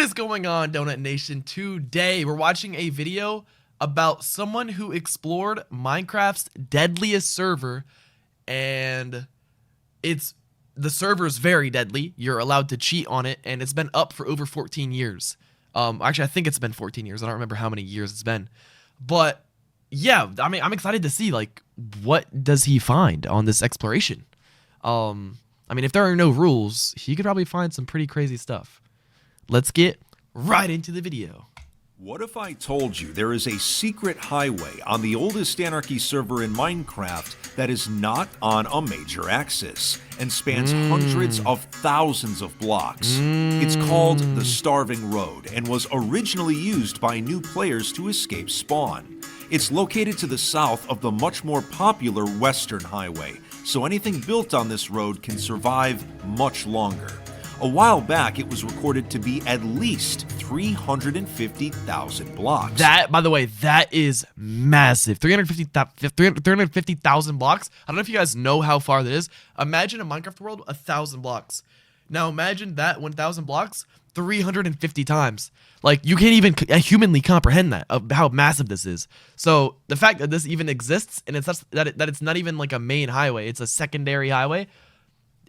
What is going on, Donut Nation? Today we're watching a video about someone who explored Minecraft's deadliest server, and the server is very deadly. You're allowed to cheat on it, and it's been up for over 14 years. Actually, I think it's been 14 years. I don't remember how many years it's been, but yeah, I mean, I'm excited to see, like, what does he find on this exploration. I mean, if there are no rules, he could probably find some pretty crazy stuff. Let's get right into the video. What if I told you there is a secret highway on the oldest Anarchy server in Minecraft that is not on a major axis and spans hundreds of thousands of blocks? It's called the Starving Road and was originally used by new players to escape spawn. It's located to the south of the much more popular Western Highway, so anything built on this road can survive much longer. A while back, it was recorded to be at least 350,000 blocks. That, by the way, that is massive. 350,000 blocks. I don't know if you guys know how far that is. Imagine a Minecraft world, 1,000 blocks. Now imagine that 1,000 blocks 350 times. Like, you can't even humanly comprehend that, of how massive this is. So the fact that this even exists, and that it's not even like a main highway, it's a secondary highway,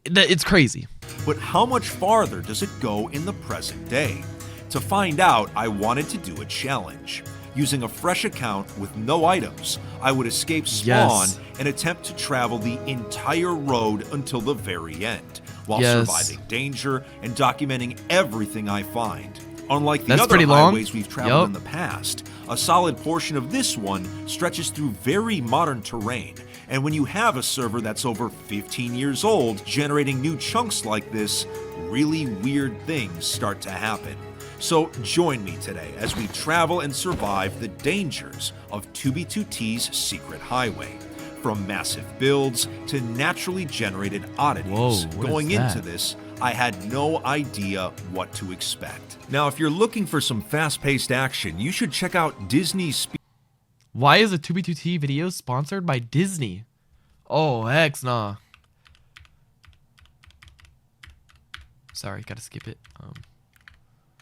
it's crazy. But how much farther does it go in the present day? To find out, I wanted to do a challenge. Using a fresh account with no items, I would escape spawn and attempt to travel the entire road until the very end, while surviving danger and documenting everything I find. Unlike the other highways we've traveled in the past, a solid portion of this one stretches through very modern terrain. And when you have a server that's over 15 years old, generating new chunks like this, really weird things start to happen. So join me today as we travel and survive the dangers of 2b2t's secret highway. From massive builds to naturally generated oddities. Going into this, I had no idea what to expect. Now, if you're looking for some fast-paced action, you should check out Disney Speed. Why is a 2b2t video sponsored by Disney? Oh, heck nah. Sorry, gotta skip it.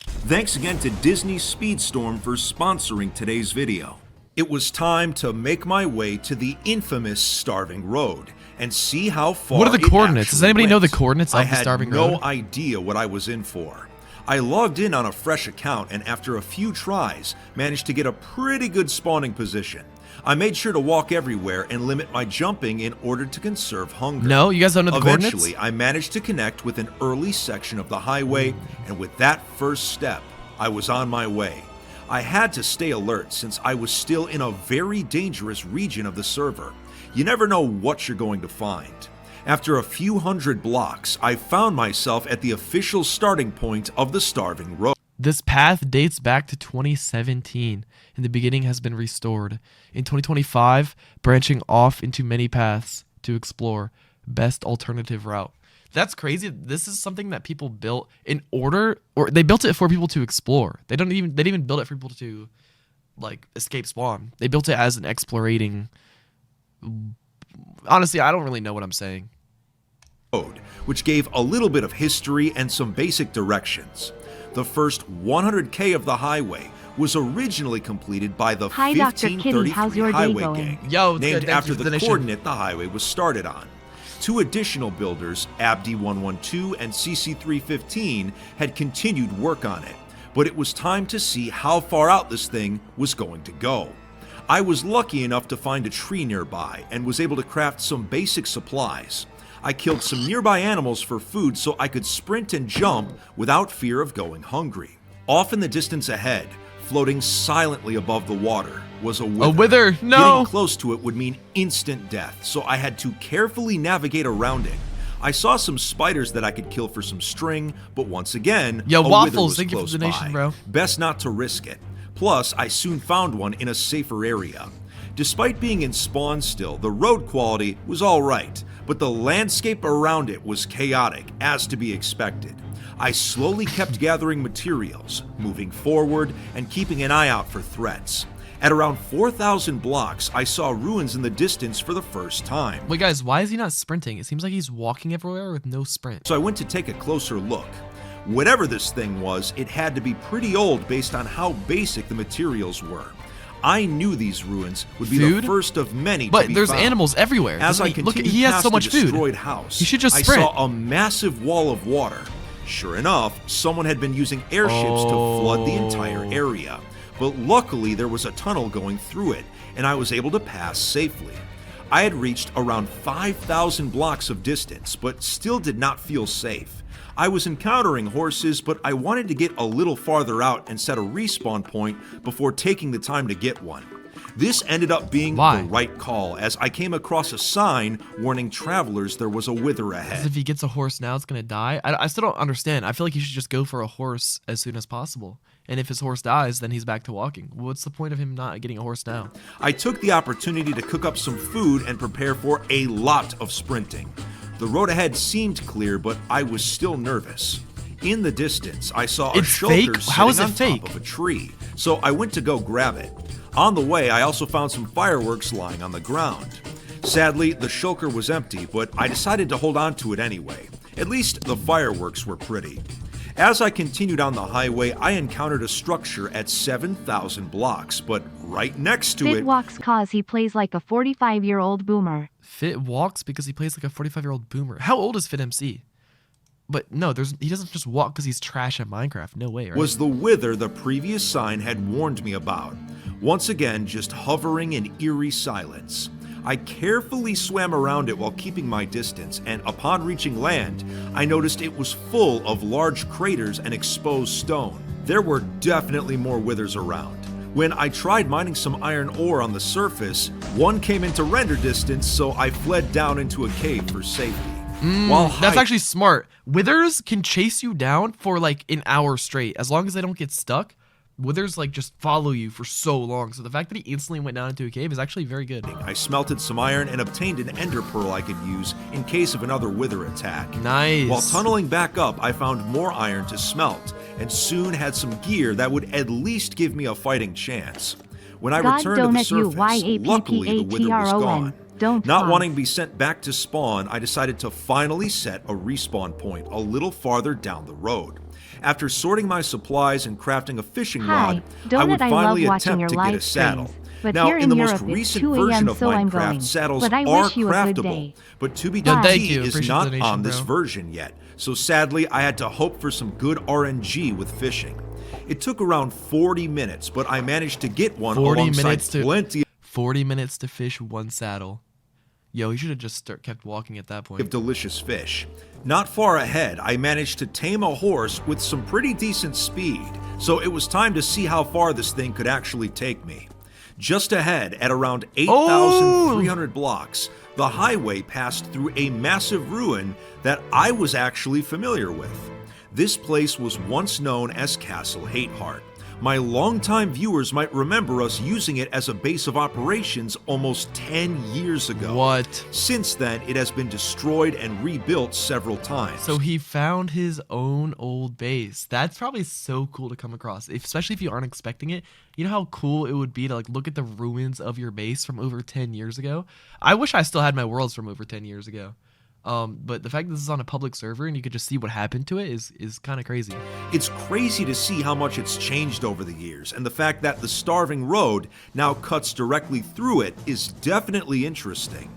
Thanks again to Disney Speedstorm for sponsoring today's video. It was time to make my way to the infamous Starving Road and see how far. What are the coordinates? Does anybody know the coordinates of the Starving Road? I had no idea what I was in for. I logged in on a fresh account and after a few tries, managed to get a pretty good spawning position. I made sure to walk everywhere and limit my jumping in order to conserve hunger. No, you guys don't know the coordinates? Eventually, I managed to connect with an early section of the highway, and with that first step, I was on my way. I had to stay alert since I was still in a very dangerous region of the server. You never know what you're going to find. After a few hundred blocks, I found myself at the official starting point of the Starving Road. This path dates back to 2017, and the beginning has been restored. In 2025, branching off into many paths to explore best alternative route. That's crazy. This is something that people built in order, or they built it for people to explore. They didn't even build it for people to, like, escape spawn. They built it as an explorating. Honestly, I don't really know what I'm saying. Which gave a little bit of history and some basic directions. The first 100K of the highway was originally completed by the 1533 Highway Gang, named after the coordinate the highway was started on. Two additional builders, Abdi112 and CC315, had continued work on it, but it was time to see how far out this thing was going to go. I was lucky enough to find a tree nearby and was able to craft some basic supplies. I killed some nearby animals for food so I could sprint and jump without fear of going hungry. Off in the distance ahead, floating silently above the water, was a wither. A wither, no! Getting close to it would mean instant death, so I had to carefully navigate around it. I saw some spiders that I could kill for some string, but once again, Yo, a Waffles, wither was thank you for the donation, bro. Best not to risk it. Plus, I soon found one in a safer area. Despite being in spawn still, the road quality was alright, but the landscape around it was chaotic, as to be expected. I slowly kept gathering materials, moving forward, and keeping an eye out for threats. At around 4,000 blocks, I saw ruins in the distance for the first time. Wait guys, why is he not sprinting? It seems like he's walking everywhere with no sprint. So I went to take a closer look. Whatever this thing was, it had to be pretty old based on how basic the materials were. I knew these ruins would be the first of many to be found. But there's animals everywhere. As I continued he has past so much the food. destroyed house, He should just I sprint. saw a massive wall of water. Sure enough, someone had been using airships to flood the entire area. But luckily, there was a tunnel going through it, and I was able to pass safely. I had reached around 5,000 blocks of distance, but still did not feel safe. I was encountering horses, but I wanted to get a little farther out and set a respawn point before taking the time to get one. This ended up being the right call, as I came across a sign warning travelers there was a wither ahead. Because if he gets a horse now, it's going to die? I still don't understand. I feel like he should just go for a horse as soon as possible. And if his horse dies, then he's back to walking. What's the point of him not getting a horse now? I took the opportunity to cook up some food and prepare for a lot of sprinting. The road ahead seemed clear, but I was still nervous. In the distance, I saw a shulker sitting on top of a tree, so I went to go grab it. On the way, I also found some fireworks lying on the ground. Sadly, the shulker was empty, but I decided to hold on to it anyway. At least the fireworks were pretty. As I continued on the highway, I encountered a structure at 7,000 blocks, but right next to Fit walks cause he plays like a 45-year-old boomer. Fit walks because he plays like a 45-year-old boomer. How old is Fit MC? But no, he doesn't just walk because he's trash at Minecraft. No way, right? Was the wither the previous sign had warned me about. Once again, just hovering in eerie silence. I carefully swam around it while keeping my distance, and upon reaching land, I noticed it was full of large craters and exposed stone. There were definitely more withers around. When I tried mining some iron ore on the surface, one came into render distance, so I fled down into a cave for safety. That's actually smart. Withers can chase you down for like an hour straight. As long as they don't get stuck, withers like just follow you for so long. So the fact that he instantly went down into a cave is actually very good. I smelted some iron and obtained an ender pearl I could use in case of another wither attack. Nice. While tunneling back up, I found more iron to smelt, and soon had some gear that would at least give me a fighting chance. When I returned to the surface, luckily the wither was gone. Not wanting to be sent back to spawn, I decided to finally set a respawn point a little farther down the road. After sorting my supplies and crafting a fishing rod, I would finally attempt to get a saddle. Now, in the most recent version of Minecraft, saddles are craftable, but 2b2t's is not on this version yet, so sadly I had to hope for some good RNG with fishing. It took around 40 minutes, but I managed to get one alongside plenty 40 minutes to fish one saddle. Yo, he should have just kept walking at that point. Of delicious fish. Not far ahead, I managed to tame a horse with some pretty decent speed, so it was time to see how far this thing could actually take me. Just ahead, at around 8,300 blocks, the highway passed through a massive ruin that I was actually familiar with. This place was once known as Castle Hateheart. My longtime viewers might remember us using it as a base of operations almost 10 years ago. What? Since then, it has been destroyed and rebuilt several times. So he found his own old base. That's probably so cool to come across, especially if you aren't expecting it. You know how cool it would be to like look at the ruins of your base from over 10 years ago? I wish I still had my worlds from over 10 years ago. But the fact that this is on a public server and you could just see what happened to it is kind of crazy. It's crazy to see how much it's changed over the years, and the fact that the starving road now cuts directly through it is definitely interesting.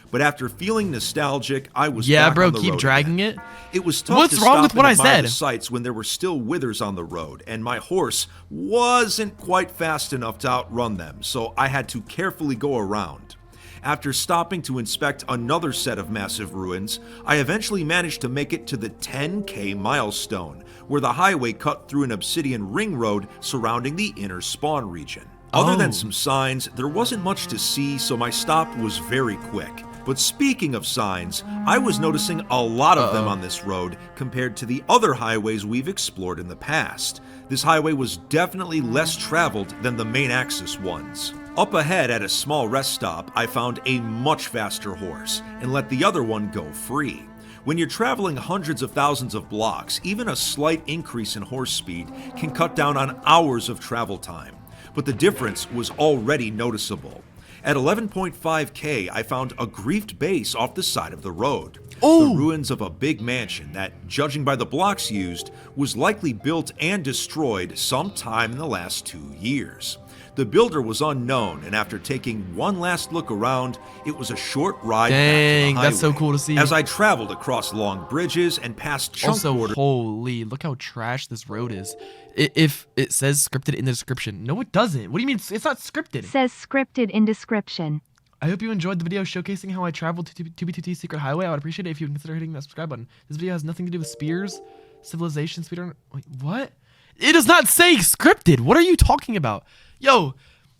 But after feeling nostalgic, I was back on the road keep dragging again. it. It was tough What's to wrong stop with what and I admire said? the sights when there were still withers on the road, and my horse wasn't quite fast enough to outrun them, so I had to carefully go around. After stopping to inspect another set of massive ruins, I eventually managed to make it to the 10K milestone, where the highway cut through an obsidian ring road surrounding the inner spawn region. Other than some signs, there wasn't much to see, so my stop was very quick. But speaking of signs, I was noticing a lot of them on this road compared to the other highways we've explored in the past. This highway was definitely less traveled than the main axis ones. Up ahead at a small rest stop, I found a much faster horse and let the other one go free. When you're traveling hundreds of thousands of blocks, even a slight increase in horse speed can cut down on hours of travel time. But the difference was already noticeable. At 11.5K, I found a griefed base off the side of the road. Oh! The ruins of a big mansion that, judging by the blocks used, was likely built and destroyed sometime in the last 2 years. The builder was unknown, and after taking one last look around, it was a short ride back to the highway. That's so cool to see. As I traveled across long bridges and past chunk Also, borders. holy, look how trash this road is. If it says scripted in the description. No, it doesn't. What do you mean? It's not scripted. Says scripted in description. I hope you enjoyed the video showcasing how I traveled to 2b2t's Secret Highway. I would appreciate it if you would consider hitting that subscribe button. This video has nothing to do with spears, civilization, speedrun. Wait, what? It does not say scripted. What are you talking about? Yo,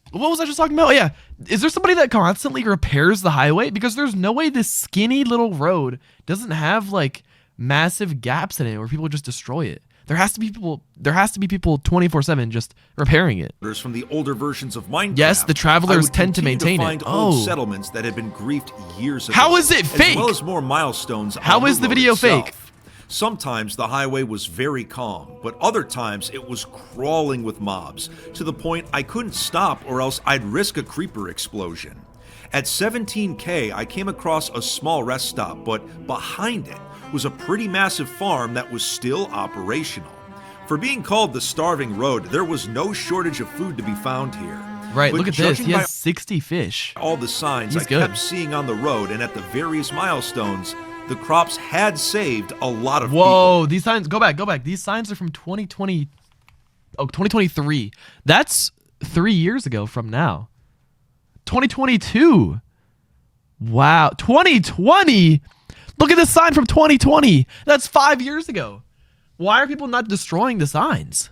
what was I just talking about? Oh, yeah. Is there somebody that constantly repairs the highway? Because there's no way this skinny little road doesn't have like massive gaps in it where people just destroy it. There has to be people 24/7 just repairing it. From the older versions of Minecraft. Yes, the travelers tend to maintain it. Find old settlements that had been griefed years ago. How is it fake? As well as more milestones. How is the video fake? Sometimes the highway was very calm, but other times it was crawling with mobs, to the point I couldn't stop or else I'd risk a creeper explosion. At 17K, I came across a small rest stop, but behind it was a pretty massive farm that was still operational. For being called the Starving Road, there was no shortage of food to be found here. Right, But look at this. judging He by has 60 fish. all the signs He's I good. kept seeing on the road and at the various milestones, the crops had saved a lot of Whoa, these signs, go back. These signs are from 2023. That's 3 years ago from now. 2022. Wow, 2020. Look at this sign from 2020. That's 5 years ago. Why are people not destroying the signs?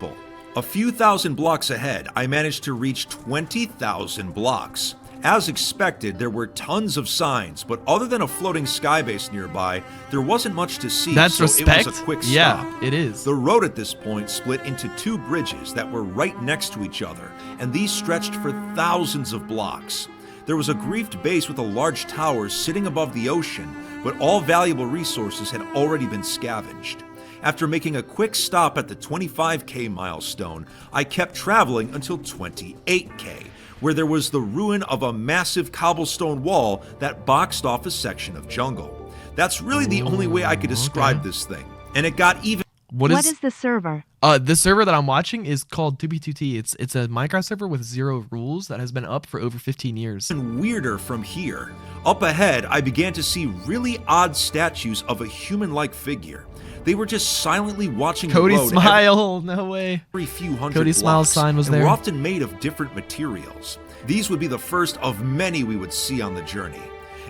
people. A few thousand blocks ahead, I managed to reach 20,000 blocks. As expected, there were tons of signs, but other than a floating skybase nearby, there wasn't much to see. That's so respect. It was a quick stop. Yeah, it is. The road at this point split into 2 bridges that were right next to each other, and these stretched for thousands of blocks. There was a griefed base with a large tower sitting above the ocean, but all valuable resources had already been scavenged. After making a quick stop at the 25K milestone, I kept traveling until 28K, where there was the ruin of a massive cobblestone wall that boxed off a section of jungle. That's really the only way I could describe this thing. And it got even. What is the server? The server that I'm watching is called 2b2t. It's a Minecraft server with 0 rules that has been up for over 15 years. Weirder from here. Up ahead, I began to see really odd statues of a human-like figure. They were just silently watching Cody the road Smile, no way. every few hundred Cody blocks, Smile's sign was and there. were often made of different materials. These would be the first of many we would see on the journey.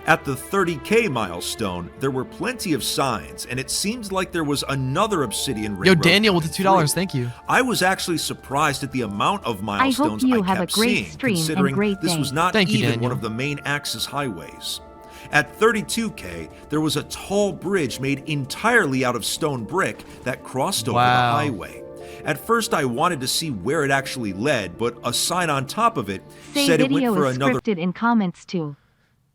At the 30K milestone, there were plenty of signs, and it seemed like there was another obsidian ring Yo, road Daniel with the coming $2, through. thank you. I was actually surprised at the amount of milestones you I have a kept great seeing, stream and considering great this day. was not Thank you, even Daniel. one of the main Axis highways. At 32K, there was a tall bridge made entirely out of stone brick that crossed over Wow. the highway. At first, I wanted to see where it actually led, but a sign on top of it Say said it went video for is another. scripted in comments too.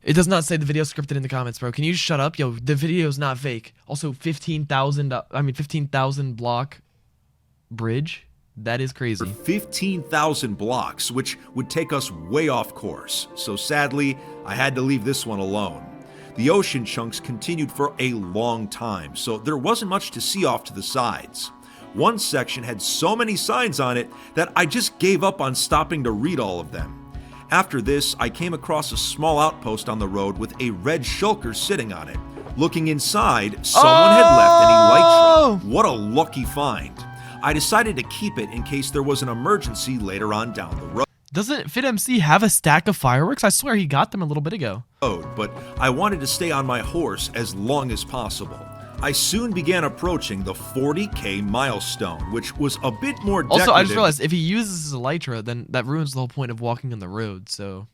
It does not say the video scripted in the comments, bro. Can you shut up? Yo, the video's not fake. Also, 15,000 block bridge. That is crazy. 15,000 blocks, which would take us way off course. So sadly, I had to leave this one alone. The ocean chunks continued for a long time, so there wasn't much to see off to the sides. One section had so many signs on it that I just gave up on stopping to read all of them. After this, I came across a small outpost on the road with a red shulker sitting on it. Looking inside, someone had left an elytra. What a lucky find. I decided to keep it in case there was an emergency later on down the road. Doesn't FitMC have a stack of fireworks? I swear he got them a little bit ago. But I wanted to stay on my horse as long as possible. I soon began approaching the 40K milestone, which was a bit more decorative. Also, I just realized if he uses his elytra, then that ruins the whole point of walking on the road. So,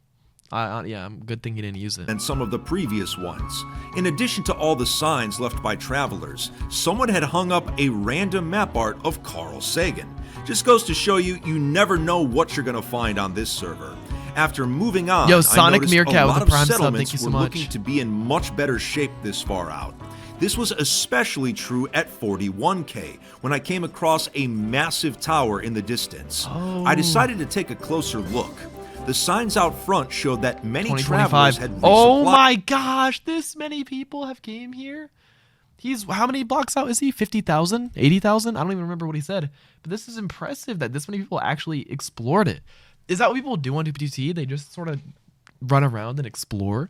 yeah, good thing he didn't use it. And some of the previous ones. In addition to all the signs left by travelers, someone had hung up a random map art of Carl Sagan. Just goes to show you, you never know what you're gonna find on this server. After moving on, Yo, I Sonic noticed Meerkat a with lot the of Prime sub, settlements thank you so were much. looking to be in much better shape this far out. This was especially true at 41K, when I came across a massive tower in the distance. I decided to take a closer look. The signs out front showed that many 2025. travelers had resupplied. Oh my gosh, this many people have came here. He's, how many blocks out is he? 50,000? 80,000? I don't even remember what he said. But this is impressive that this many people actually explored it. Is that what people do on 2b2t? They just sort of run around and explore?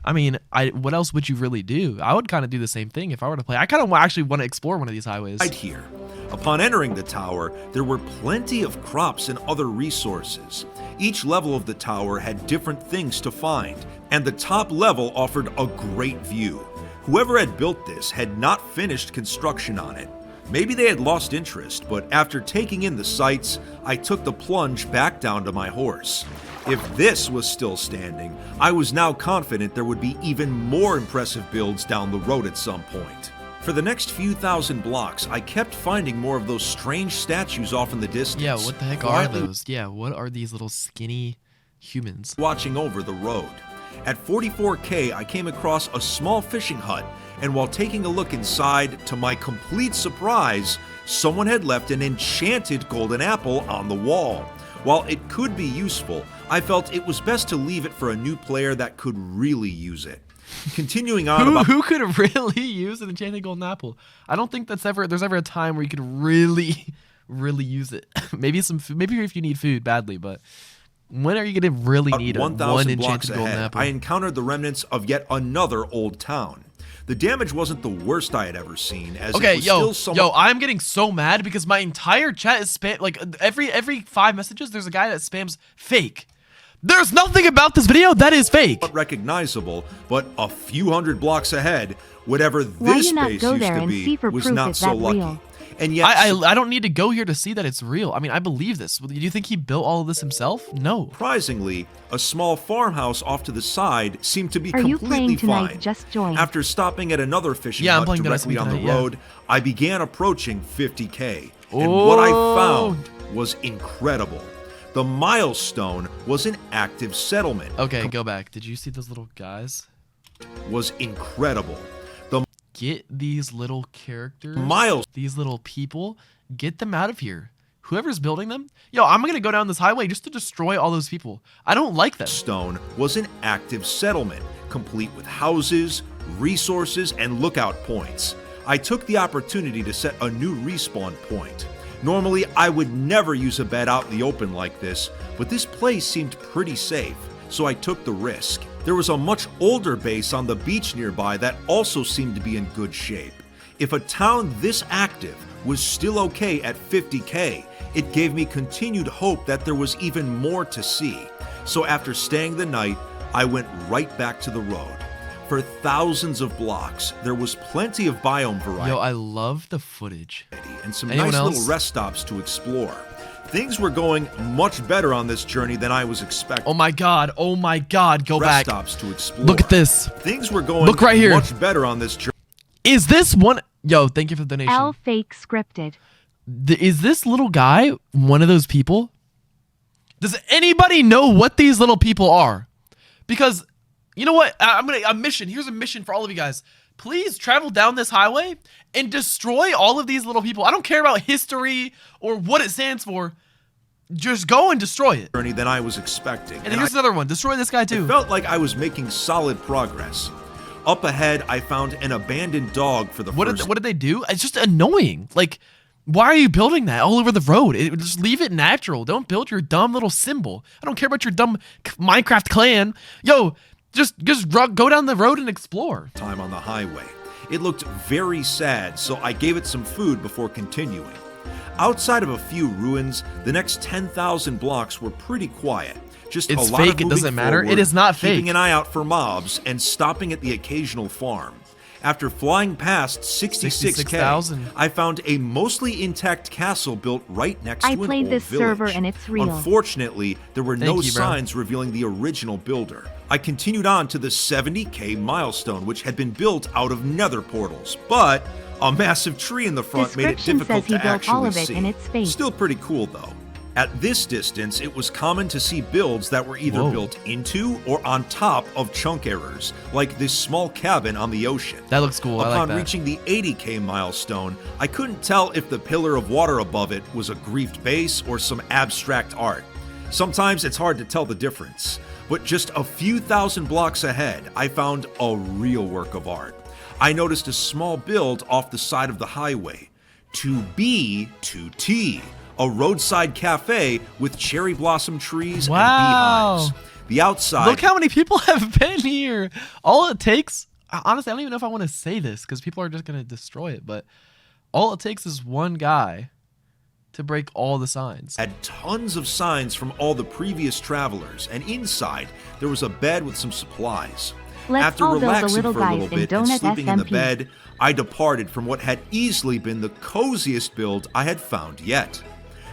I mean, what else would you really do? I would kind of do the same thing if I were to play. I kind of actually want to explore one of these highways. Right here. Upon entering the tower, there were plenty of crops and other resources. Each level of the tower had different things to find, and the top level offered a great view. Whoever had built this had not finished construction on it. Maybe they had lost interest, but after taking in the sights, I took the plunge back down to my horse. If this was still standing, I was now confident there would be even more impressive builds down the road at some point. For the next few thousand blocks, I kept finding more of those strange statues off in the distance. Yeah, what the heck are those? Yeah, what are these little skinny humans? Watching over the road. At 44K, I came across a small fishing hut, and while taking a look inside, to my complete surprise, someone had left an enchanted golden apple on the wall. While it could be useful, I felt it was best to leave it for a new player that could really use it. Continuing on who could really use an enchanted golden apple? I don't think there's ever a time where you could really use it. Maybe if you need food badly, but when are you going to really need one enchanted golden apple? I encountered the remnants of yet another old town. The damage wasn't the worst I had ever seen, as okay, it was still yo, I'm getting so mad because my entire chat is spam. Like every 5 messages, there's a guy that spams fake. There's nothing about this video that is fake. Recognizable, but a few hundred blocks ahead, whatever this space used to be was not so lucky. Real? And yet, I don't need to go here to see that it's real. I mean, I believe this. Do you think he built all of this himself? No. Surprisingly, a small farmhouse off to the side seemed to be Are you completely playing tonight? fine. Just join. After stopping at another fishing hut directly on the road, I began approaching 50K. And what I found was incredible. The milestone was an active settlement. Okay, go back. Did you see those little guys? Was incredible. Get these little characters, these little people, get them out of here. Whoever's building them, yo, I'm gonna go down this highway just to destroy all those people. I don't like them. Stone was an active settlement, complete with houses, resources, and lookout points. I took the opportunity to set a new respawn point. Normally, I would never use a bed out in the open like this, but this place seemed pretty safe, so I took the risk. There was a much older base on the beach nearby that also seemed to be in good shape. If a town this active was still okay at 50K, it gave me continued hope that there was even more to see. So after staying the night, I went right back to the road. For thousands of blocks, there was plenty of biome variety. Yo, I love the footage. And some nice little rest stops to explore. Things were going much better on this journey than I was expecting. Oh my god, go back. Rest stops to explore. Look at this. Things were going right here. much better on this journey. Is this one? Yo, thank you for the donation. L fake scripted. Is this little guy one of those people? Does anybody know what these little people are? Because, you know what? Here's a mission for all of you guys. Please travel down this highway and destroy all of these little people. I don't care about history or what it stands for. Just go and destroy it. Than I was expecting. And here's another one. Destroy this guy too. It felt like I was making solid progress. Up ahead, I found an abandoned dog for the first. What did they do? It's just annoying. Like, why are you building that all over the road? Just leave it natural. Don't build your dumb little symbol. I don't care about your dumb Minecraft clan. Yo, just go down the road and explore. Time on the highway. It looked very sad, so I gave it some food before continuing. Outside of a few ruins, the next 10,000 blocks were pretty quiet. Just it's a lot fake. Of it doesn't matter. Forward, it is not fake. Keeping an eye out for mobs and stopping at the occasional farm. After flying past 66K, I found a mostly intact castle built right next to an old village. I played this server and it's real. Unfortunately, there were no signs revealing the original builder. I continued on to the 70K milestone, which had been built out of nether portals, but a massive tree in the front made it difficult to actually see. Still pretty cool though. At this distance, it was common to see builds that were either built into or on top of chunk errors, like this small cabin on the ocean. That looks cool. I like that. Upon reaching the 80K milestone, I couldn't tell if the pillar of water above it was a griefed base or some abstract art. Sometimes it's hard to tell the difference, but just a few thousand blocks ahead, I found a real work of art. I noticed a small build off the side of the highway, 2b2t, a roadside cafe with cherry blossom trees and beehives. The outside... Look how many people have been here. All it takes... Honestly, I don't even know if I want to say this because people are just going to destroy it, but all it takes is one guy to break all the signs. Had tons of signs from all the previous travelers, and inside there was a bed with some supplies. After relaxing for a little bit and sleeping in the bed, I departed from what had easily been the coziest build I had found yet.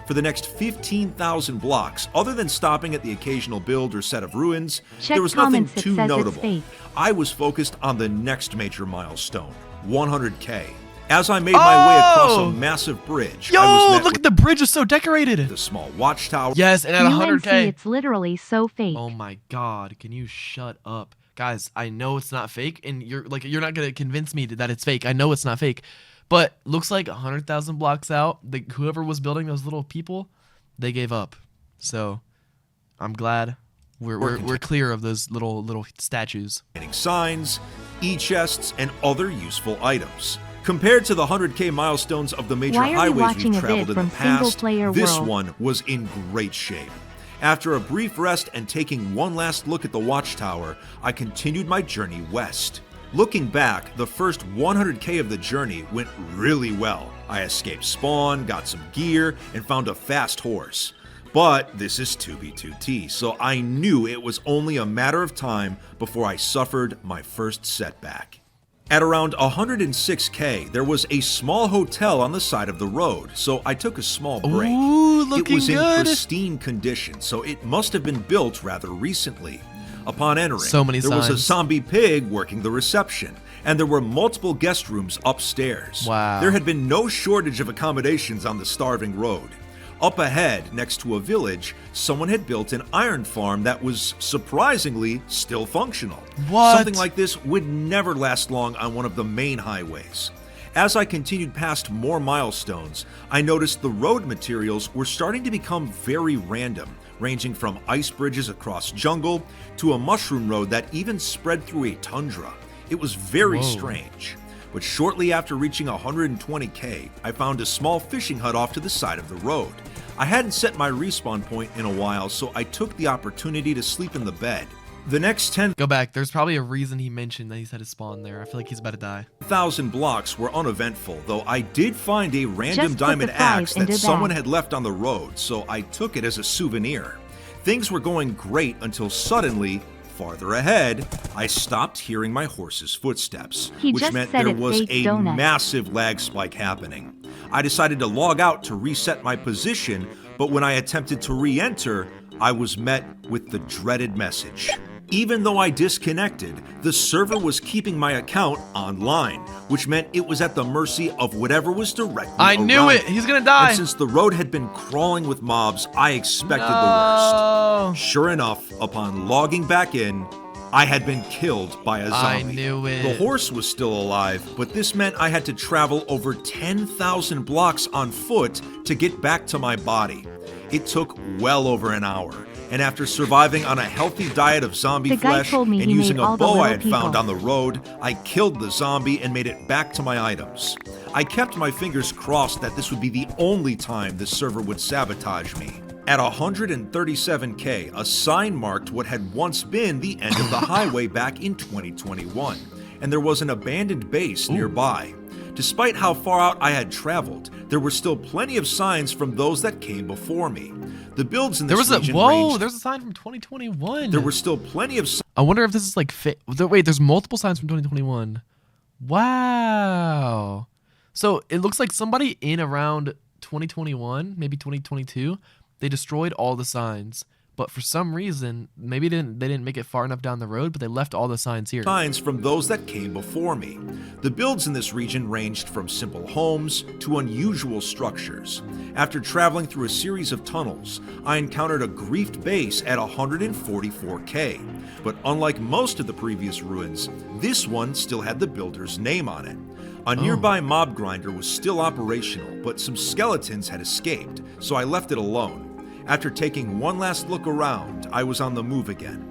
For the next 15,000 blocks, other than stopping at the occasional build or set of ruins, there was nothing too notable. I was focused on the next major milestone, 100K. As I made my way across a massive bridge, I was met look at the bridge is so decorated. The small watchtower. Yes, and at 100K. It's literally so fake. Oh my god, can you shut up? Guys, I know it's not fake, and you're not gonna convince me that it's fake. I know it's not fake, but looks like 100,000 blocks out, whoever was building those little people, they gave up. So I'm glad we're clear of those little statues. Signs, e-chests, and other useful items. Compared to the 100K milestones of the major highways we've traveled in the past, this one was in great shape. After a brief rest and taking one last look at the watchtower, I continued my journey west. Looking back, the first 100K of the journey went really well. I escaped spawn, got some gear, and found a fast horse. But this is 2b2t, so I knew it was only a matter of time before I suffered my first setback. At around 106K, there was a small hotel on the side of the road, so I took a small break. Ooh, looking it was in good. pristine condition, so it must have been built rather recently. Upon entering, there was a zombie pig working the reception, and there were multiple guest rooms upstairs. Wow. There had been no shortage of accommodations on the starving road. Up ahead, next to a village, someone had built an iron farm that was surprisingly still functional. What? Something like this would never last long on one of the main highways. As I continued past more milestones, I noticed the road materials were starting to become very random, ranging from ice bridges across jungle to a mushroom road that even spread through a tundra. It was very strange. But shortly after reaching 120K, I found a small fishing hut off to the side of the road. I hadn't set my respawn point in a while, so I took the opportunity to sleep in the bed. The next 10,000 Go back. There's probably a reason he mentioned that he's had his spawn there. I feel like he's about to die. blocks were uneventful, though I did find a random diamond axe that someone had left on the road, so I took it as a souvenir. Things were going great until suddenly, farther ahead, I stopped hearing my horse's footsteps, which meant there was a massive lag spike happening. I decided to log out to reset my position, but when I attempted to re-enter, I was met with the dreaded message. Even though I disconnected, the server was keeping my account online, which meant it was at the mercy of whatever was directly I knew around it! He's gonna die! And since the road had been crawling with mobs, I expected the worst. Sure enough, upon logging back in, I had been killed by a zombie. I knew it. The horse was still alive, but this meant I had to travel over 10,000 blocks on foot to get back to my body. It took well over an hour, and after surviving on a healthy diet of zombie flesh and using a bow I had found on the road, I killed the zombie and made it back to my items. I kept my fingers crossed that this would be the only time this server would sabotage me. At 137K, a sign marked what had once been the end of the highway back in 2021, and there was an abandoned base nearby. Despite how far out I had traveled, there were still plenty of signs from those that came before me. The builds in this region ranged... there's a sign from 2021. There were still plenty of... I wonder if this is like... Wait, there's multiple signs from 2021. Wow. So it looks like somebody in around 2021, maybe 2022, they destroyed all the signs. But for some reason, maybe they didn't make it far enough down the road, but they left all the signs here. Signs from those that came before me. The builds in this region ranged from simple homes to unusual structures. After traveling through a series of tunnels, I encountered a griefed base at 144K. But unlike most of the previous ruins, this one still had the builder's name on it. A nearby mob grinder was still operational, but some skeletons had escaped, so I left it alone. After taking one last look around, I was on the move again.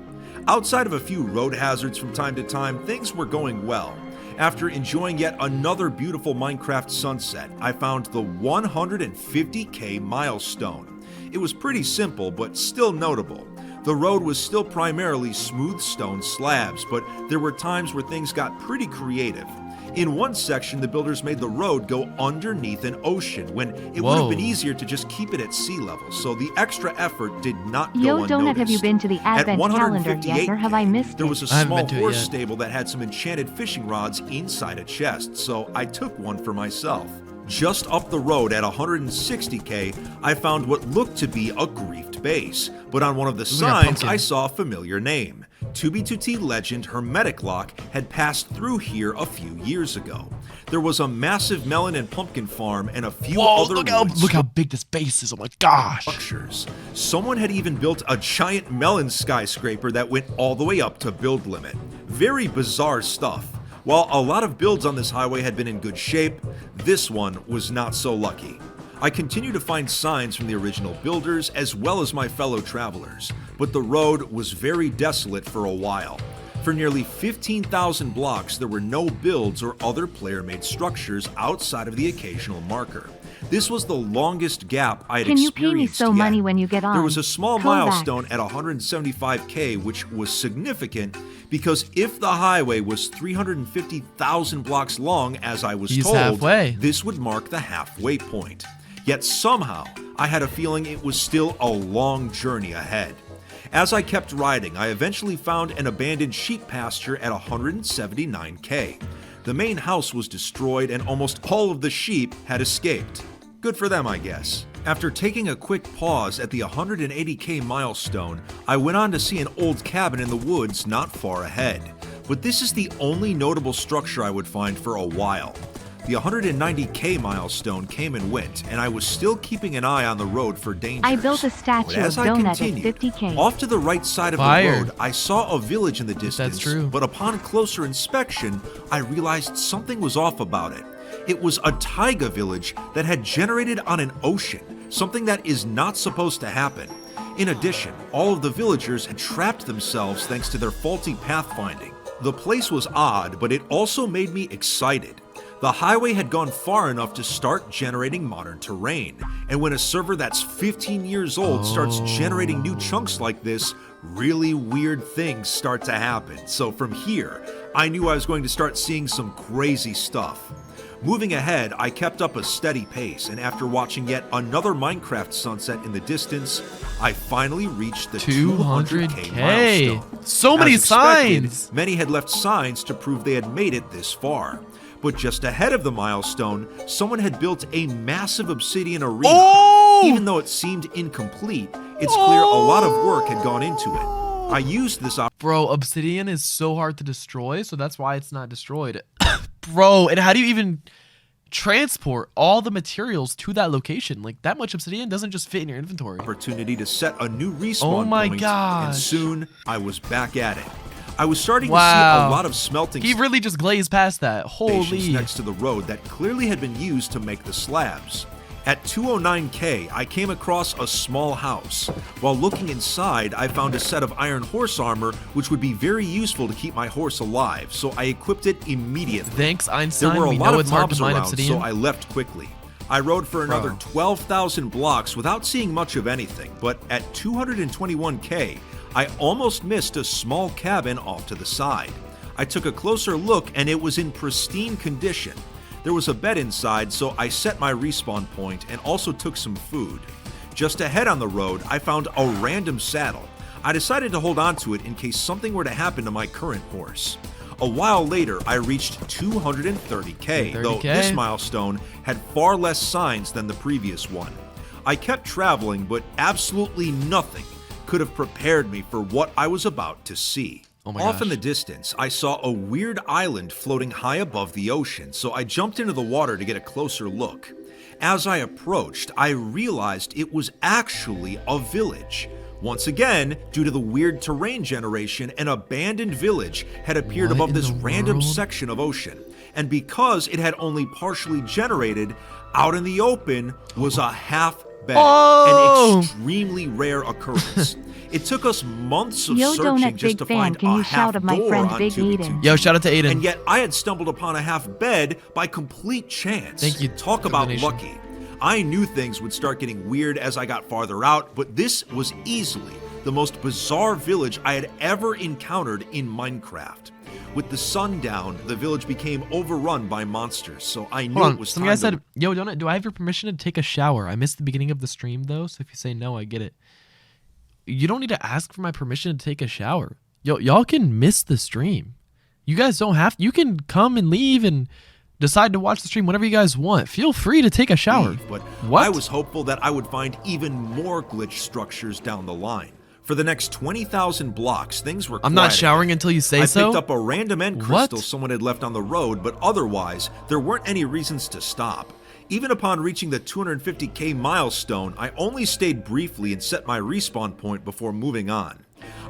Outside of a few road hazards from time to time, things were going well. After enjoying yet another beautiful Minecraft sunset, I found the 150k milestone. It was pretty simple, but still notable. The road was still primarily smooth stone slabs, but there were times where things got pretty creative. In one section, the builders made the road go underneath an ocean when it would have been easier to just keep it at sea level, so the extra effort did not go unnoticed. Donut, have you been to the Advent calendar yet, or have I missed there it? was a small horse stable that had some enchanted fishing rods inside a chest, so I took one for myself. Just up the road at 160k, I found what looked to be a griefed base, but on one of the signs I saw a familiar name. 2b2t legend Hermetic Lock had passed through here a few years ago. There was a massive melon and pumpkin farm and a few other look how big this base is. Oh my gosh. Structures. Someone had even built a giant melon skyscraper that went all the way up to build limit. Very bizarre stuff. While a lot of builds on this highway had been in good shape, this one was not so lucky. I continue to find signs from the original builders as well as my fellow travelers, but the road was very desolate for a while. For nearly 15,000 blocks, there were no builds or other player-made structures outside of the occasional marker. This was the longest gap I had experienced Can you pay me so money when you get on? There was a small milestone at 175k, which was significant because if the highway was 350,000 blocks long, as I was told, this would mark the halfway point. Yet somehow, I had a feeling it was still a long journey ahead. As I kept riding, I eventually found an abandoned sheep pasture at 179k. The main house was destroyed and almost all of the sheep had escaped. Good for them, I guess. After taking a quick pause at the 180k milestone, I went on to see an old cabin in the woods not far ahead. But this is the only notable structure I would find for a while. The 190k milestone came and went, and I was still keeping an eye on the road for dangers. I built a statue of Donut at 50k. Off to the right side of the road, I saw a village in the distance, that's true. But upon closer inspection, I realized something was off about it. It was a taiga village that had generated on an ocean, something that is not supposed to happen. In addition, all of the villagers had trapped themselves thanks to their faulty pathfinding. The place was odd, but it also made me excited. The highway had gone far enough to start generating modern terrain, and when a server that's 15 years old starts generating new chunks like this, really weird things start to happen. So from here, I knew I was going to start seeing some crazy stuff. Moving ahead, I kept up a steady pace, and after watching yet another Minecraft sunset in the distance, I finally reached the 200k milestone. So many signs! Many had left signs to prove they had made it this far. But just ahead of the milestone, someone had built a massive obsidian arena. Even though it seemed incomplete, it's clear a lot of work had gone into it. I used this Bro, obsidian is so hard to destroy, so that's why it's not destroyed. Bro, and how do you even transport all the materials to that location? Like, that much obsidian doesn't just fit in your inventory. Opportunity to set a new respawn point, and soon I was back at it. I was starting to see a lot of smelting. He really just glazed past that. Holy. Next to the road that clearly had been used to make the slabs. At 209k, I came across a small house. While looking inside, I found a set of iron horse armor, which would be very useful to keep my horse alive, so I equipped it immediately. Thanks, Einstein. There were a lot of mobs around, so I left quickly. I rode for another 12,000 blocks without seeing much of anything, but at 221k, I almost missed a small cabin off to the side. I took a closer look and it was in pristine condition. There was a bed inside, so I set my respawn point and also took some food. Just ahead on the road, I found a random saddle. I decided to hold on to it in case something were to happen to my current horse. A while later, I reached 230k, though this milestone had far less signs than the previous one. I kept traveling, but absolutely nothing could have prepared me for what I was about to see. Off in the distance, I saw a weird island floating high above the ocean, so I jumped into the water to get a closer look. As I approached, I realized it was actually a village. Once again, due to the weird terrain generation, an abandoned village had appeared above this random section of ocean. And because it had only partially generated, out in the open was a half bed, Oh! an extremely rare occurrence. It took us months of Yo, searching Donut just Big to Fan, find can a you shout half at my door friend on Big 2b2t's. Aiden? Yo, shout out to Aiden. And yet I had stumbled upon a half bed by complete chance. Thank you, Talk about combination. lucky. I knew things would start getting weird as I got farther out, but this was easily the most bizarre village I had ever encountered in Minecraft. With the sun down, the village became overrun by monsters, so I knew Hold it on. was Some time guy to said, "Yo, Donut, do I have your permission to take a shower?" I missed the beginning of the stream though, so if you say no, I get it. You don't need to ask for my permission to take a shower. Y'all can miss the stream. You guys don't have. You can come and leave and decide to watch the stream whenever you guys want. Feel free to take a shower. leave, but What? I was hopeful that I would find even more glitch structures down the line. For the next 20,000 blocks, things were I'm not quiet showering again. until you say I so. picked up a random end What? crystal someone had left on the road, but otherwise, there weren't any reasons to stop. Even upon reaching the 250k milestone, I only stayed briefly and set my respawn point before moving on.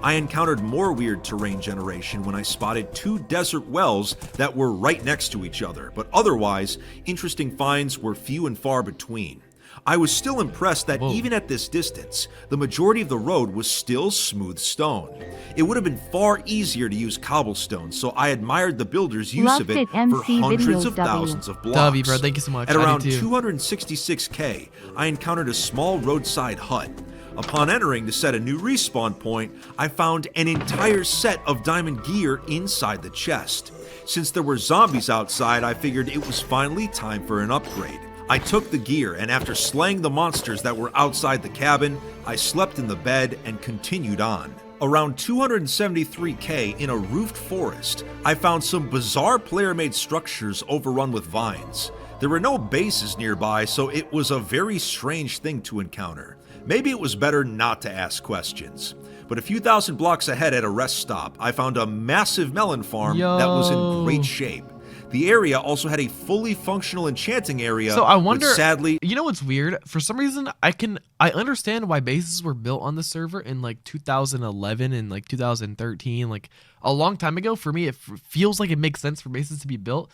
I encountered more weird terrain generation when I spotted 2 desert wells that were right next to each other, but otherwise, interesting finds were few and far between. I was still impressed that Whoa. even at this distance, the majority of the road was still smooth stone. It would have been far easier to use cobblestone, so I admired the builders' use Loved of it it, for MC hundreds videos, of W. thousands of blocks. W, bro, thank you so much. At I do around too. 266k, I encountered a small roadside hut. Upon entering to set a new respawn point, I found an entire set of diamond gear inside the chest. Since there were zombies outside, I figured it was finally time for an upgrade. I took the gear, and after slaying the monsters that were outside the cabin, I slept in the bed and continued on. Around 273k in a roofed forest, I found some bizarre player-made structures overrun with vines. There were no bases nearby, so it was a very strange thing to encounter. Maybe it was better not to ask questions. But a few thousand blocks ahead at a rest stop, I found a massive melon farm that was in Yo. great shape. The area also had a fully functional enchanting area. So I wonder, but sadly, you know what's weird? For some reason, I understand why bases were built on the server in like 2011 and like 2013, like a long time ago. For me, it feels like it makes sense for bases to be built,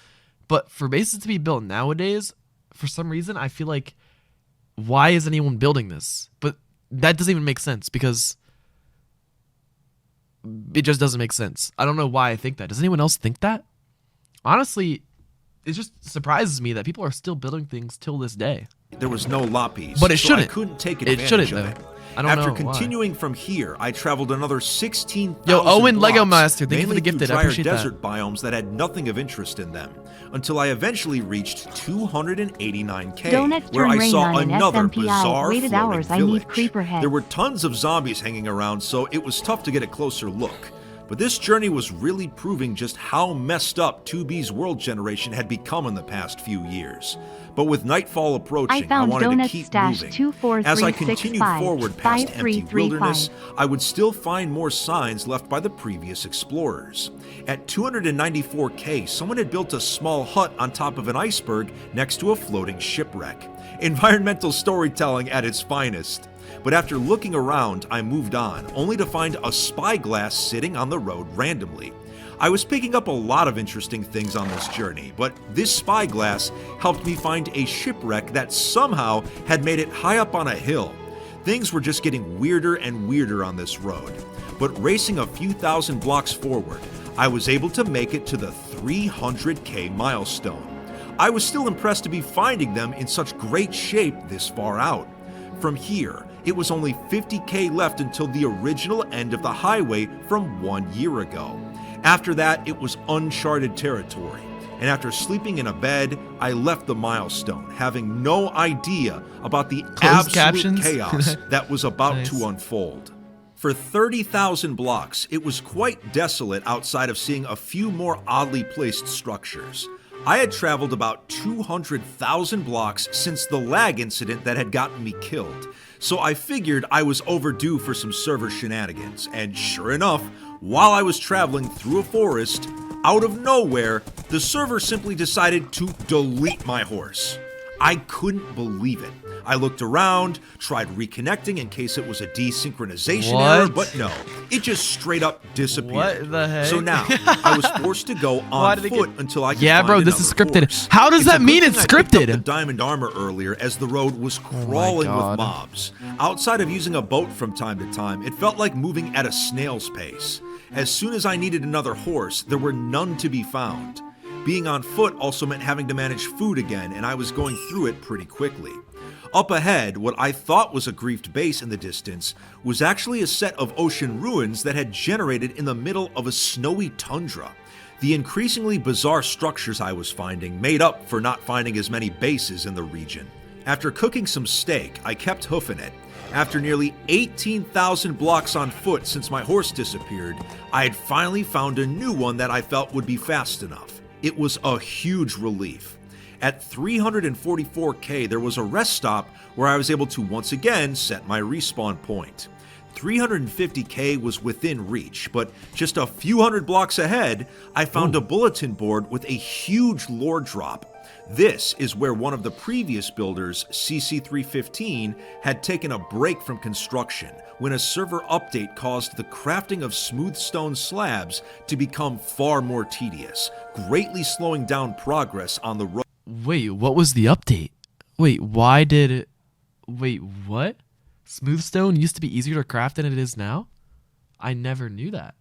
but for bases to be built nowadays, for some reason, I feel like, why is anyone building this? But that doesn't even make sense because it just doesn't make sense. I don't know why I think that. Does anyone else think that? Honestly, it just surprises me that people are still building things till this day. there was no loppies. But it so shouldn't. I couldn't take It advantage shouldn't, of though. it. I don't After know why. continuing from here, I traveled another 16,000 Yo, Owen blocks, Lego Master, thank you for mainly the gifted. through I drier appreciate that. desert biomes that had nothing of interest in them, until I eventually reached 289k, Donuts where turn I rain saw on an another SMPI. bizarre Waited floating hours, I need village. creeper heads. There were tons of zombies hanging around, so it was tough to get a closer look. But this journey was really proving just how messed up 2B's world generation had become in the past few years. But with nightfall approaching, I found wanted to Donut keep Stash moving. 24365, As I continued forward past empty 5335. wilderness, I would still find more signs left by the previous explorers. At 294k, someone had built a small hut on top of an iceberg next to a floating shipwreck. Environmental storytelling at its finest. But after looking around, I moved on, only to find a spyglass sitting on the road randomly. I was picking up a lot of interesting things on this journey, but this spyglass helped me find a shipwreck that somehow had made it high up on a hill. Things were just getting weirder and weirder on this road. But racing a few thousand blocks forward, I was able to make it to the 300k milestone. I was still impressed to be finding them in such great shape this far out. From here, it was only 50k left until the original end of the highway from 1 year ago. After that, it was uncharted territory, and after sleeping in a bed, I left the milestone, having no idea about the Closed absolute captions? chaos that was about Nice. to unfold. For 30,000 blocks, it was quite desolate outside of seeing a few more oddly placed structures. I had traveled about 200,000 blocks since the lag incident that had gotten me killed, so I figured I was overdue for some server shenanigans, and sure enough, while I was traveling through a forest, out of nowhere, the server simply decided to delete my horse. I couldn't believe it. I looked around, tried reconnecting in case it was a desynchronization What? error, but no, it just straight up disappeared. What the heck? So now, I was forced to go on foot until I could Yeah, find bro, this is another scripted. horse. How does It's a that good mean thing it's I picked up scripted? the diamond armor earlier as the road was crawling with God. mobs. Outside of using a boat from time to time, it felt like moving at a snail's pace. As soon as I needed another horse, there were none to be found. Being on foot also meant having to manage food again, and I was going through it pretty quickly. Up ahead, what I thought was a griefed base in the distance was actually a set of ocean ruins that had generated in the middle of a snowy tundra. The increasingly bizarre structures I was finding made up for not finding as many bases in the region. After cooking some steak, I kept hoofing it. After nearly 18,000 blocks on foot since my horse disappeared, I had finally found a new one that I felt would be fast enough. It was a huge relief. At 344k, there was a rest stop where I was able to once again set my respawn point. 350k was within reach, but just a few hundred blocks ahead, I found a bulletin board with a huge lore drop. This is where one of the previous builders, CC315, had taken a break from construction when a server update caused the crafting of smooth stone slabs to become far more tedious, greatly slowing down progress on the road. Wait, what was the update? Wait, why did it... Wait, what? Smooth stone used to be easier to craft than it is now? I never knew that.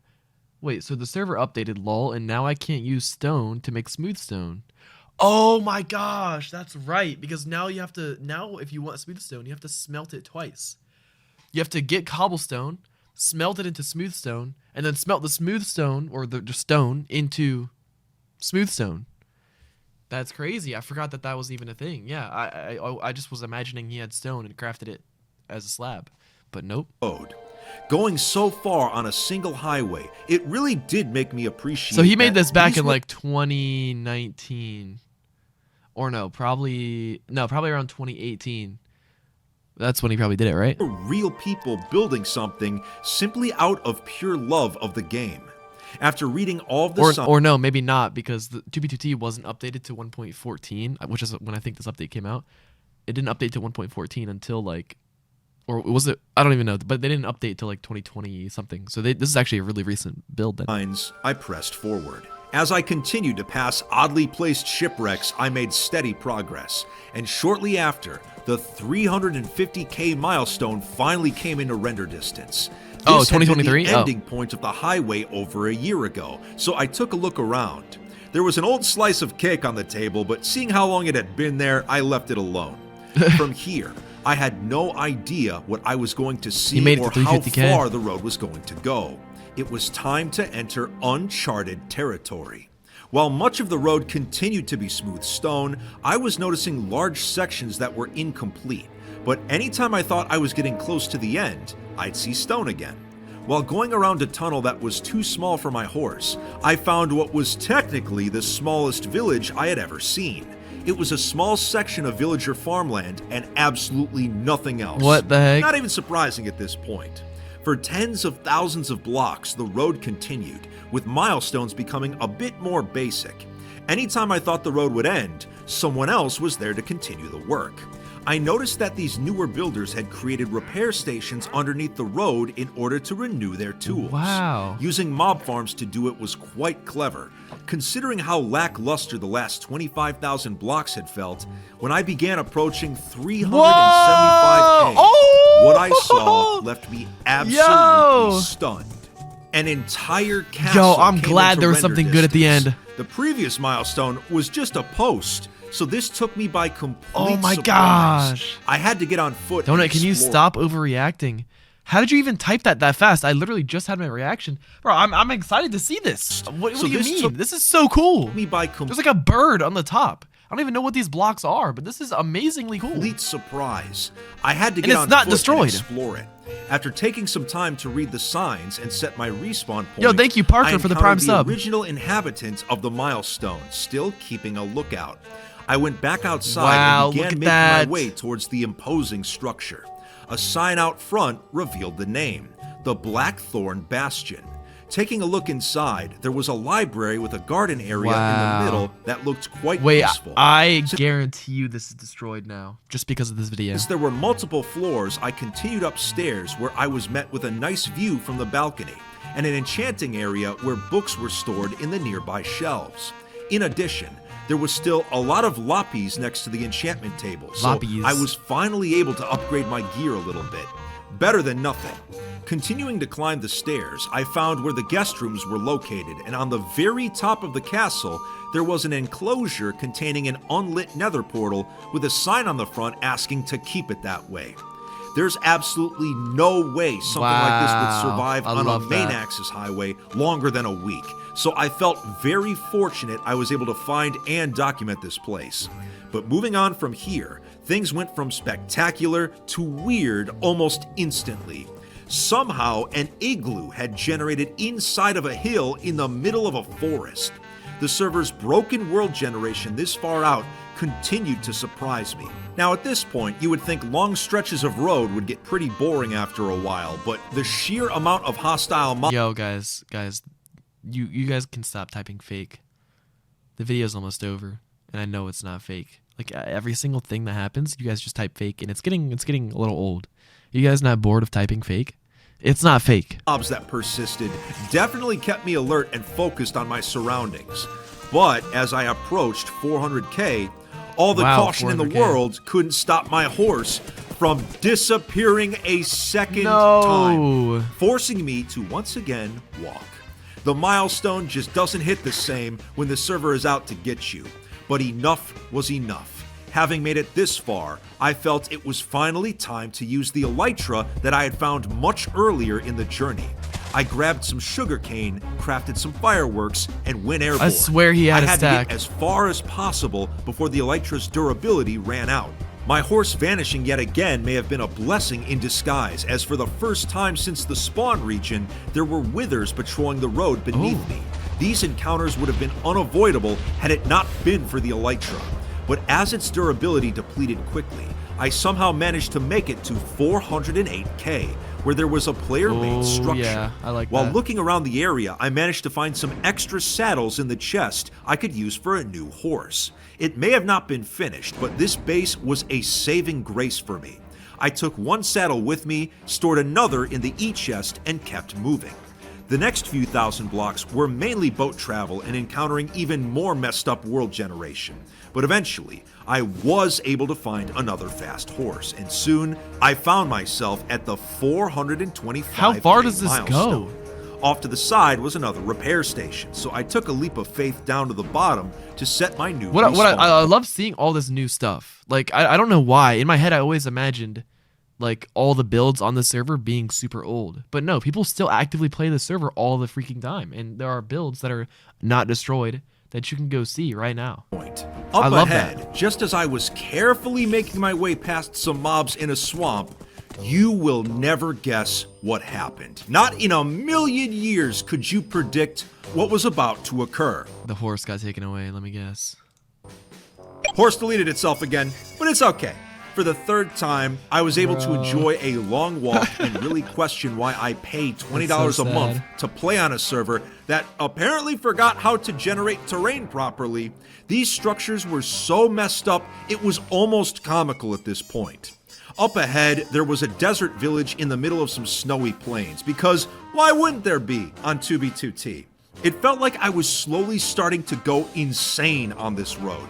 Wait, so the server updated, lol, and now I can't use stone to make smooth stone. Oh my gosh, that's right. Because now you have to... Now, if you want smooth stone, you have to smelt it twice. You have to get cobblestone, smelt it into smooth stone, and then smelt the smooth stone, or the stone, into smooth stone. That's crazy. I forgot that that was even a thing. Yeah, I just was imagining he had stone and crafted it as a slab, but nope. Going so far on a single highway, it really did make me appreciate. So he made that this back these in were like 2019, or no, probably around 2018. That's when he probably did it, right? real people building something simply out of pure love of the game. After reading all of the Or no, maybe not, because the 2b2t wasn't updated to 1.14, which is when I think this update came out. It didn't update to 1.14 until like, or was it? I don't even know, but they didn't update till like 2020 something. So this is actually a really recent build. Then I pressed forward. As I continued to pass oddly placed shipwrecks, I made steady progress, and shortly after, the 350k milestone finally came into render distance. This had been 2023? the ending point of the highway over a year ago, so I took a look around. There was an old slice of cake on the table, but seeing how long it had been there, I left it alone. From here, I had no idea what I was going to see or how far the road was going to go. It was time to enter uncharted territory. While much of the road continued to be smooth stone, I was noticing large sections that were incomplete. But anytime I thought I was getting close to the end, I'd see stone again. While going around a tunnel that was too small for my horse, I found what was technically the smallest village I had ever seen. It was a small section of villager farmland and absolutely nothing else. What the heck? Not even surprising at this point. For tens of thousands of blocks, the road continued, with milestones becoming a bit more basic. Anytime I thought the road would end, someone else was there to continue the work. I noticed that these newer builders had created repair stations underneath the road in order to renew their tools. Wow. Using mob farms to do it was quite clever, considering how lackluster the last 25,000 blocks had felt. When I began approaching 375k, what I saw left me absolutely stunned. An entire castle. Yo, I'm came glad into there was render something good at the distance. end. The previous milestone was just a post, so this took me by complete Oh my surprise. gosh. I had to get on foot. Donut, and can you explore. stop overreacting? How did you even type that fast? I literally just had my reaction. Bro, I'm excited to see this. What do you mean? This is so cool. Me by There's like a bird on the top. I don't even know what these blocks are, but this is amazingly cool. complete surprise. I had to And get it's on not foot destroyed. and explore it. After taking some time to read the signs and set my respawn point, Yo, thank you, Parker, I for the prime encountered sub. The original inhabitants of the milestone, still keeping a lookout. I went back outside Wow, and look began at making that. my way towards the imposing structure. A sign out front revealed the name, the Blackthorn Bastion. Taking a look inside, there was a library with a garden area in Wow. the middle that looked quite Wait, peaceful. I guarantee you this is destroyed now, just because of this video. Since there were multiple floors, I continued upstairs where I was met with a nice view from the balcony and an enchanting area where books were stored in the nearby shelves. In addition, there was still a lot of lapis next to the enchantment table, so Lapis. I was finally able to upgrade my gear a little bit. Better than nothing. Continuing to climb the stairs, I found where the guest rooms were located, and on the very top of the castle, there was an enclosure containing an unlit nether portal with a sign on the front asking to keep it that way. There's absolutely no way something like this would Wow. survive I on a love main that. access highway longer than a week, so I felt very fortunate I was able to find and document this place. But moving on from here, things went from spectacular to weird almost instantly. Somehow, an igloo had generated inside of a hill in the middle of a forest. The server's broken world generation this far out continued to surprise me. Now at this point, you would think long stretches of road would get pretty boring after a while, but the sheer amount of hostile Yo, guys, you guys can stop typing fake. The video's almost over, and I know it's not fake. Like every single thing that happens, you guys just type fake, and it's getting a little old. You guys not bored of typing fake? It's not fake. mobs that persisted definitely kept me alert and focused on my surroundings. But as I approached 400k, all the Wow, caution in the 400K. world couldn't stop my horse from disappearing a second No. time, forcing me to once again walk. The milestone just doesn't hit the same when the server is out to get you. But enough was enough. Having made it this far, I felt it was finally time to use the elytra that I had found much earlier in the journey. I grabbed some sugarcane, crafted some fireworks, and went airborne. I swear he had I a had stack. to get as far as possible before the elytra's durability ran out. My horse vanishing yet again may have been a blessing in disguise, as for the first time since the spawn region, there were withers patrolling the road beneath me. These encounters would have been unavoidable had it not been for the elytra. But as its durability depleted quickly, I somehow managed to make it to 408k, where there was a player-made Oh, structure. yeah, I like While that. looking around the area, I managed to find some extra saddles in the chest I could use for a new horse. It may have not been finished, but this base was a saving grace for me. I took one saddle with me, stored another in the e-chest, and kept moving. The next few thousand blocks were mainly boat travel and encountering even more messed up world generation. But eventually, I was able to find another fast horse, and soon I found myself at the 425 How far does this go? Off to the side was another repair station, so I took a leap of faith down to the bottom to set my new What respawn. I love seeing all this new stuff. Like I don't know why. In my head I always imagined like all the builds on the server being super old. But no, people still actively play the server all the freaking time. And there are builds that are not destroyed that you can go see right now. Point. I Up love ahead, just as I was carefully making my way past some mobs in a swamp, you will never guess what happened. Not in a million years could you predict what was about to occur. The horse got taken away, let me guess. Horse deleted itself again, but it's okay. For the third time, I was able to enjoy a long walk and really question why I pay $20 That's so a month sad. to play on a server that apparently forgot how to generate terrain properly. These structures were so messed up, it was almost comical at this point. Up ahead, there was a desert village in the middle of some snowy plains, because why wouldn't there be on 2b2t? It felt like I was slowly starting to go insane on this road.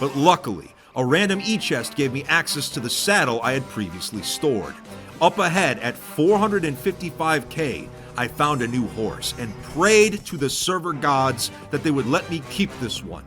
But luckily, a random e-chest gave me access to the saddle I had previously stored. Up ahead at 455k, I found a new horse and prayed to the server gods that they would let me keep this one.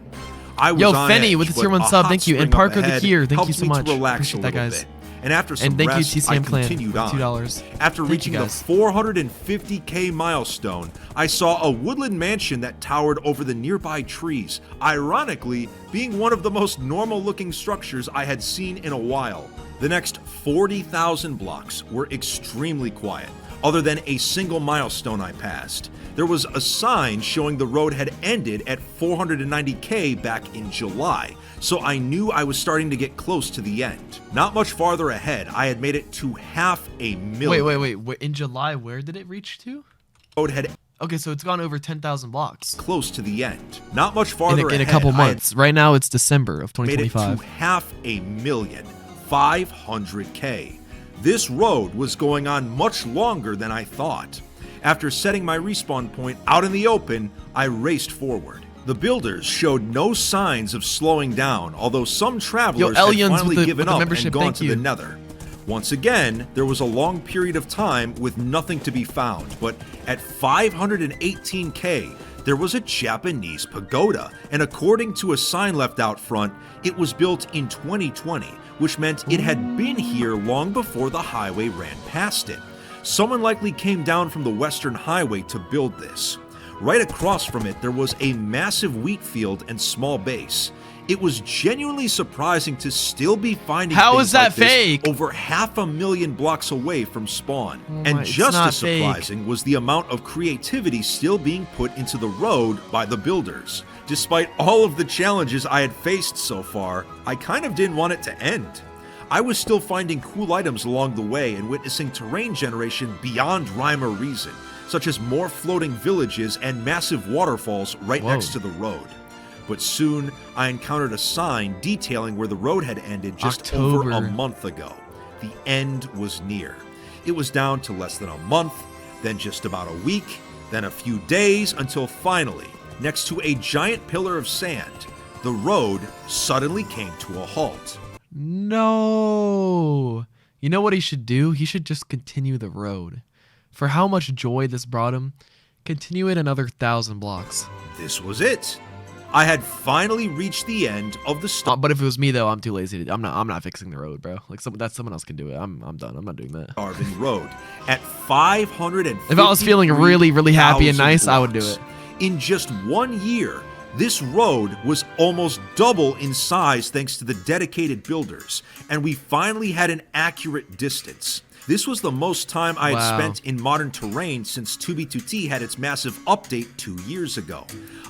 I was Yo, on Fenny edge, with the but tier 1 a sub, hot thank you. And spring up Parker the ahead Kier, thank you helped so me much. to relax Appreciate a that, little guys. bit. And after some And thank you, rest, I TCM Clan, continued for on. $2. After Thank reaching you, the guys. 450k milestone, I saw a woodland mansion that towered over the nearby trees, ironically being one of the most normal-looking structures I had seen in a while. The next 40,000 blocks were extremely quiet, other than a single milestone I passed. There was a sign showing the road had ended at 490k back in July, so I knew I was starting to get close to the end. Not much farther ahead, I had made it to 500,000. Wait. In July, where did it reach to? Road had Okay, so it's gone over 10,000 blocks close to the end. Not much farther in a ahead, couple I had months. Right now, it's December of made it to 2025. 500,500K. This road was going on much longer than I thought. After setting my respawn point out in the open, I raced forward. The builders showed no signs of slowing down, although some travelers had Elians finally with the given up membership, and gone thank to you. the nether. Once again, there was a long period of time with nothing to be found, but at 518K, there was a Japanese pagoda, and according to a sign left out front, it was built in 2020, which meant it had been here long before the highway ran past it. Someone likely came down from the Western Highway to build this. Right across from it, there was a massive wheat field and small base. It was genuinely surprising to still be finding How things is that like this fake? over 500,000 blocks away from spawn. my- And it's just not as surprising was the amount of creativity still being put into the road by the builders. Despite all of the challenges I had faced so far, I kind of didn't want it to end. I was still finding cool items along the way and witnessing terrain generation beyond rhyme or reason, such as more floating villages and massive waterfalls right Whoa. next to the road. But soon, I encountered a sign detailing where the road had ended just over a October. month ago. The end was near. It was down to less than a month, then just about a week, then a few days, until finally, next to a giant pillar of sand, the road suddenly came to a halt. No. You know what he should do? He should just continue the road. For how much joy this brought him, continue it another 1,000 blocks. This was it. I had finally reached the end of the But if it was me though, I'm too lazy to. I'm not fixing the road, bro. Like someone else can do it. I'm done. I'm not doing that. starving road at 550. If I was feeling really, really happy and nice, I would do it. In just 1 year, this road was almost double in size thanks to the dedicated builders, and we finally had an accurate distance. This was the most time I had Wow. spent in modern terrain since 2b2t had its massive update 2 years ago.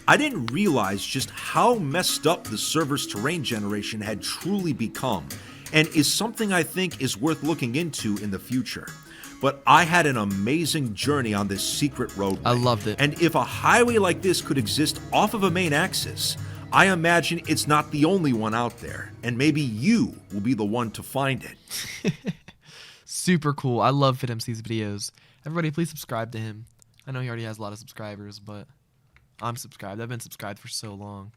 I didn't realize just how messed up the server's terrain generation had truly become, and is something I think is worth looking into in the future. But I had an amazing journey on this secret roadway. I loved it. And if a highway like this could exist off of a main axis, I imagine it's not the only one out there, and maybe you will be the one to find it. Super cool. I love FitMC's videos. Everybody, please subscribe to him. I know he already has a lot of subscribers, but I'm subscribed. I've been subscribed for so long.